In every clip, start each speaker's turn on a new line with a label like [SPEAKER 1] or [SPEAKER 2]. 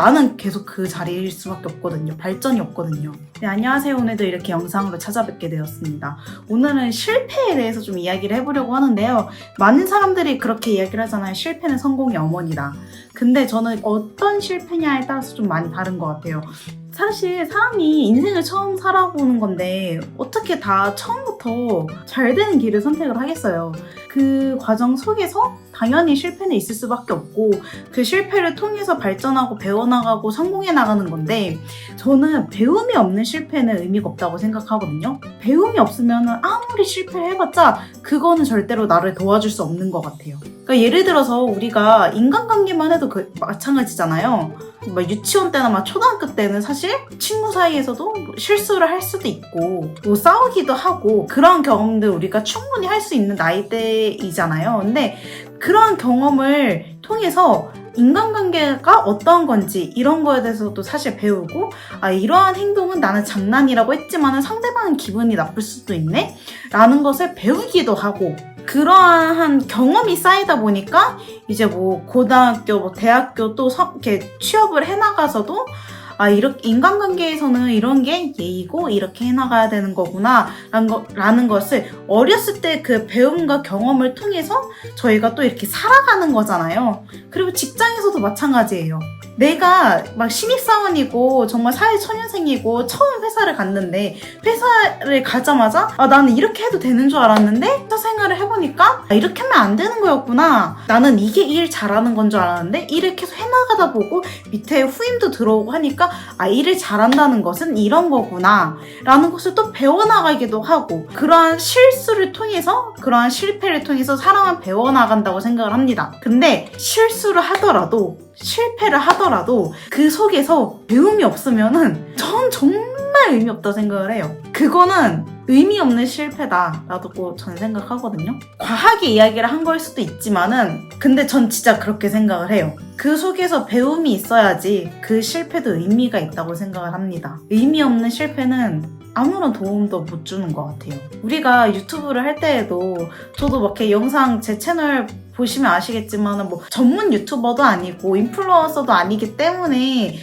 [SPEAKER 1] 나는 계속 그 자리일 수밖에 없거든요. 발전이 없거든요. 네, 안녕하세요. 오늘도 이렇게 영상으로 찾아뵙게 되었습니다. 오늘은 실패에 대해서 좀 이야기를 해보려고 하는데요. 많은 사람들이 그렇게 이야기를 하잖아요. 실패는 성공의 어머니다. 근데 저는 어떤 실패냐에 따라서 좀 많이 다른 것 같아요. 사실 사람이 인생을 처음 살아보는 건데 어떻게 다 처음부터 잘 되는 길을 선택을 하겠어요. 그 과정 속에서 당연히 실패는 있을 수밖에 없고 그 실패를 통해서 발전하고 배워나가고 성공해 나가는 건데 저는 배움이 없는 실패는 의미가 없다고 생각하거든요. 배움이 없으면 아무리 실패를 해봤자 그거는 절대로 나를 도와줄 수 없는 것 같아요. 그러니까 예를 들어서 우리가 인간관계만 해도 마찬가지잖아요. 유치원 때나 초등학교 때는 사실 친구 사이에서도 실수를 할 수도 있고 싸우기도 하고 그런 경험들 우리가 충분히 할 수 있는 나이대이잖아요. 근데 그런 경험을 통해서 인간관계가 어떤 건지 이런 거에 대해서도 사실 배우고 이러한 행동은 나는 장난이라고 했지만 상대방은 기분이 나쁠 수도 있네? 라는 것을 배우기도 하고 그러한 경험이 쌓이다 보니까 이제 고등학교, 대학교 또 이렇게 취업을 해나가서도 이렇게 인간관계에서는 이런 게 예의고 이렇게 해나가야 되는 거구나 라는 것을 어렸을 때 그 배움과 경험을 통해서 저희가 또 이렇게 살아가는 거잖아요. 그리고 직장에서도 마찬가지예요. 내가 신입사원이고 정말 사회초년생이고 처음 회사를 갔는데 회사를 가자마자 나는 이렇게 해도 되는 줄 알았는데 회사 생활을 해보니까 이렇게 하면 안 되는 거였구나. 나는 이게 일 잘하는 건 줄 알았는데 일을 계속 해나가다 보고 밑에 후임도 들어오고 하니까 일을 잘한다는 것은 이런 거구나 라는 것을 또 배워나가기도 하고 그러한 실수를 통해서 그러한 실패를 통해서 사람은 배워나간다고 생각을 합니다. 근데 실수를 하더라도 실패를 하더라도 그 속에서 배움이 없으면은 전 정말 의미 없다 생각을 해요. 그거는 의미 없는 실패다라고 저는 생각하거든요. 과하게 이야기를 한 걸 수도 있지만은 근데 전 진짜 그렇게 생각을 해요. 그 속에서 배움이 있어야지 그 실패도 의미가 있다고 생각을 합니다. 의미 없는 실패는 아무런 도움도 못 주는 것 같아요. 우리가 유튜브를 할 때에도 저도 이렇게 영상 제 채널 보시면 아시겠지만 전문 유튜버도 아니고 인플루언서도 아니기 때문에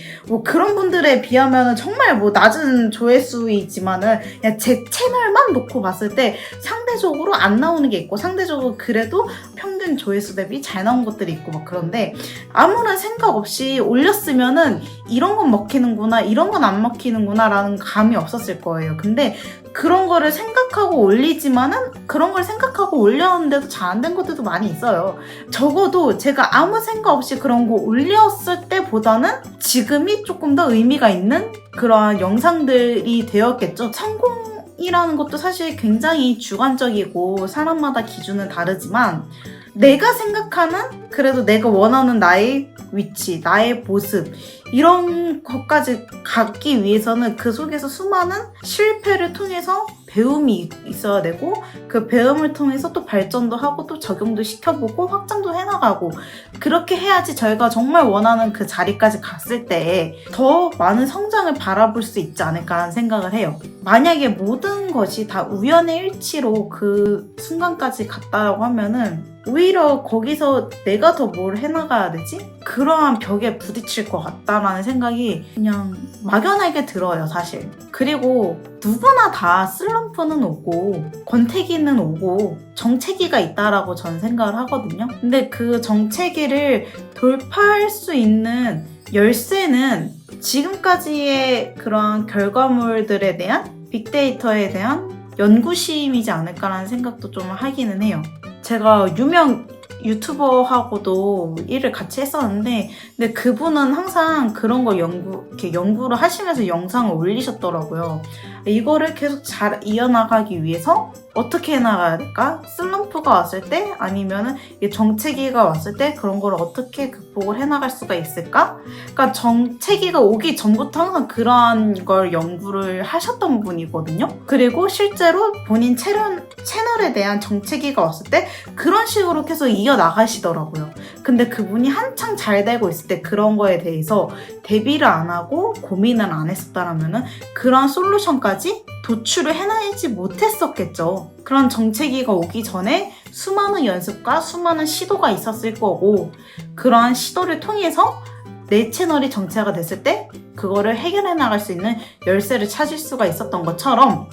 [SPEAKER 1] 그런 분들에 비하면 정말 낮은 조회수이지만은 그냥 제 채널만 놓고 봤을 때 상대적으로 안 나오는 게 있고 상대적으로 그래도 평균 조회수 대비 잘 나온 것들이 있고 그런데 아무런 생각 없이 올렸으면은 이런 건 먹히는구나 이런 건 안 먹히는구나 라는 감이 없었을 거예요. 근데 그런 거를 생각하고 올리지만은 그런 걸 생각하고 올렸는데도 잘 안 된 것들도 많이 있어요. 적어도 제가 아무 생각 없이 그런 거 올렸을 때보다는 지금이 조금 더 의미가 있는 그런 영상들이 되었겠죠. 성공이라는 것도 사실 굉장히 주관적이고 사람마다 기준은 다르지만 내가 생각하는 그래도 내가 원하는 나의 위치, 나의 모습 이런 것까지 갖기 위해서는 그 속에서 수많은 실패를 통해서 배움이 있어야 되고 그 배움을 통해서 또 발전도 하고 또 적용도 시켜보고 확장도 해나가고 그렇게 해야지 저희가 정말 원하는 그 자리까지 갔을 때 더 많은 성장을 바라볼 수 있지 않을까 하는 생각을 해요. 만약에 모든 것이 다 우연의 일치로 그 순간까지 갔다라고 하면은 오히려 거기서 내가 더 뭘 해나가야 되지? 그러한 벽에 부딪힐 것 같다라는 생각이 그냥 막연하게 들어요, 사실. 그리고 누구나 다 슬럼프는 오고 권태기는 오고 정체기가 있다라고 전 생각을 하거든요. 근데 그 정체기를 돌파할 수 있는 열쇠는 지금까지의 그런 결과물들에 대한 빅데이터에 대한 연구심이지 않을까라는 생각도 좀 하기는 해요. 제가 유명 유튜버하고도 일을 같이 했었는데 근데 그분은 항상 그런 걸 연구를 하시면서 영상을 올리셨더라고요. 이거를 계속 잘 이어나가기 위해서 어떻게 해나가야 될까? 슬럼프가 왔을 때 아니면은 정체기가 왔을 때 그런 걸 어떻게 극복을 해나갈 수가 있을까? 그러니까 정체기가 오기 전부터 항상 그러한 걸 연구를 하셨던 분이거든요. 그리고 실제로 본인 채널에 대한 정체기가 왔을 때 그런 식으로 계속 이어나가시더라고요. 근데 그분이 한창 잘 되고 있을 때 그런 거에 대해서 대비를 안 하고 고민을 안 했었다라면은 그런 솔루션까지 도출을 해내지 못했었겠죠. 그런 정체기가 오기 전에 수많은 연습과 수많은 시도가 있었을 거고 그러한 시도를 통해서 내 채널이 정체가 됐을 때 그거를 해결해 나갈 수 있는 열쇠를 찾을 수가 있었던 것처럼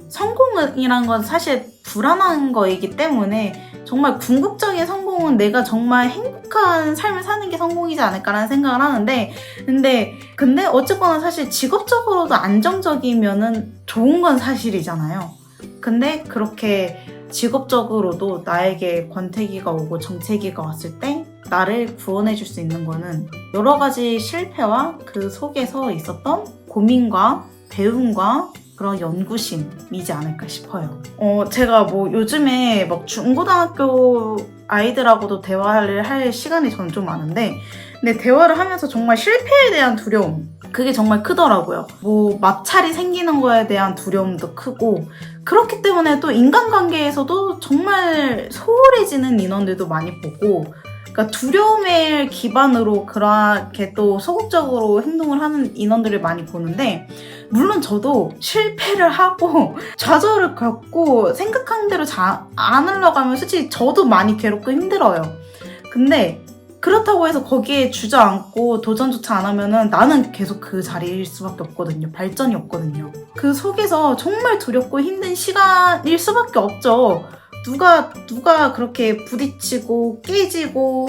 [SPEAKER 1] 성공이란 건 사실 불안한 거이기 때문에 정말 궁극적인 성공은 내가 정말 행복한 삶을 사는 게 성공이지 않을까라는 생각을 하는데 근데 어쨌거나 사실 직업적으로도 안정적이면은 좋은 건 사실이잖아요. 근데 그렇게 직업적으로도 나에게 권태기가 오고 정체기가 왔을 때 나를 구원해 줄 수 있는 거는 여러 가지 실패와 그 속에서 있었던 고민과 배움과 그런 연구심이지 않을까 싶어요. 제가 뭐 요즘에 막 중고등학교 아이들하고도 대화를 할 시간이 저는 좀 많은데 근데 대화를 하면서 정말 실패에 대한 두려움 그게 정말 크더라고요. 뭐 마찰이 생기는 거에 대한 두려움도 크고 그렇기 때문에 또 인간관계에서도 정말 소홀해지는 인원들도 많이 보고 그러니까 두려움을 기반으로 그렇게 또 소극적으로 행동을 하는 인원들을 많이 보는데 물론 저도 실패를 하고 좌절을 겪고 생각한 대로 잘 안 흘러가면 솔직히 저도 많이 괴롭고 힘들어요. 근데 그렇다고 해서 거기에 주저앉고 도전조차 안 하면은 나는 계속 그 자리일 수밖에 없거든요. 발전이 없거든요. 그 속에서 정말 두렵고 힘든 시간일 수밖에 없죠. 누가 그렇게 부딪히고 깨지고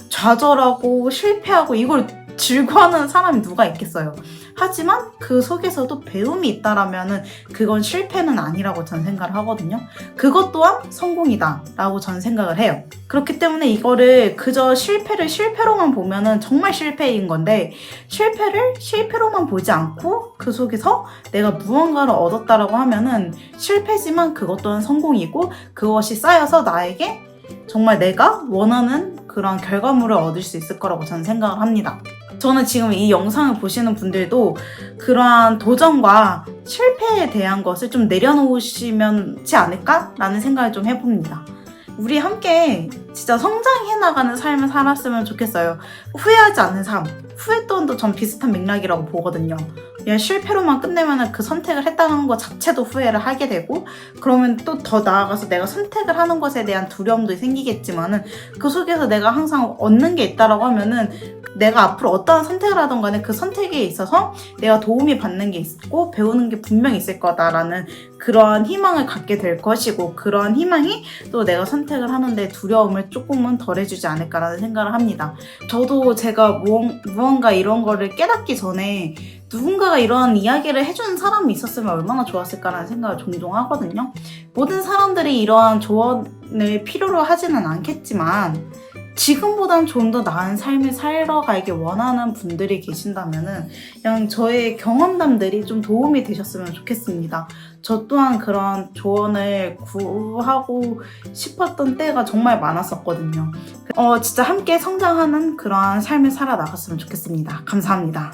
[SPEAKER 1] 좌절하고 실패하고 이걸 즐거워하는 사람이 누가 있겠어요. 하지만 그 속에서도 배움이 있다라면은 그건 실패는 아니라고 저는 생각을 하거든요. 그것 또한 성공이다 라고 저는 생각을 해요. 그렇기 때문에 이거를 그저 실패를 실패로만 보면은 정말 실패인 건데 실패를 실패로만 보지 않고 그 속에서 내가 무언가를 얻었다라고 하면은 실패지만 그것 또한 성공이고 그것이 쌓여서 나에게 정말 내가 원하는 그런 결과물을 얻을 수 있을 거라고 저는 생각을 합니다. 저는 지금 이 영상을 보시는 분들도 그러한 도전과 실패에 대한 것을 좀 내려놓으시면 좋지 않을까라는 생각을 좀 해봅니다. 우리 함께 진짜 성장해 나가는 삶을 살았으면 좋겠어요. 후회하지 않는 삶. 후회 또한도 전 비슷한 맥락이라고 보거든요. 그냥 실패로만 끝내면 그 선택을 했다는 것 자체도 후회를 하게 되고 그러면 또 더 나아가서 내가 선택을 하는 것에 대한 두려움도 생기겠지만은 그 속에서 내가 항상 얻는 게 있다라고 하면은 내가 앞으로 어떠한 선택을 하던 간에 그 선택에 있어서 내가 도움이 받는 게 있고 배우는 게 분명히 있을 거다라는 그러한 희망을 갖게 될 것이고 그러한 희망이 또 내가 선택을 하는데 두려움을 조금은 덜해주지 않을까라는 생각을 합니다. 저도 제가 무언가 이런 거를 깨닫기 전에 누군가가 이런 이야기를 해주는 사람이 있었으면 얼마나 좋았을까라는 생각을 종종 하거든요. 모든 사람들이 이러한 조언을 필요로 하지는 않겠지만 지금보단 좀 더 나은 삶을 살아가길 원하는 분들이 계신다면은 그냥 저의 경험담들이 좀 도움이 되셨으면 좋겠습니다. 저 또한 그런 조언을 구하고 싶었던 때가 정말 많았었거든요. 진짜 함께 성장하는 그러한 삶을 살아 나갔으면 좋겠습니다. 감사합니다.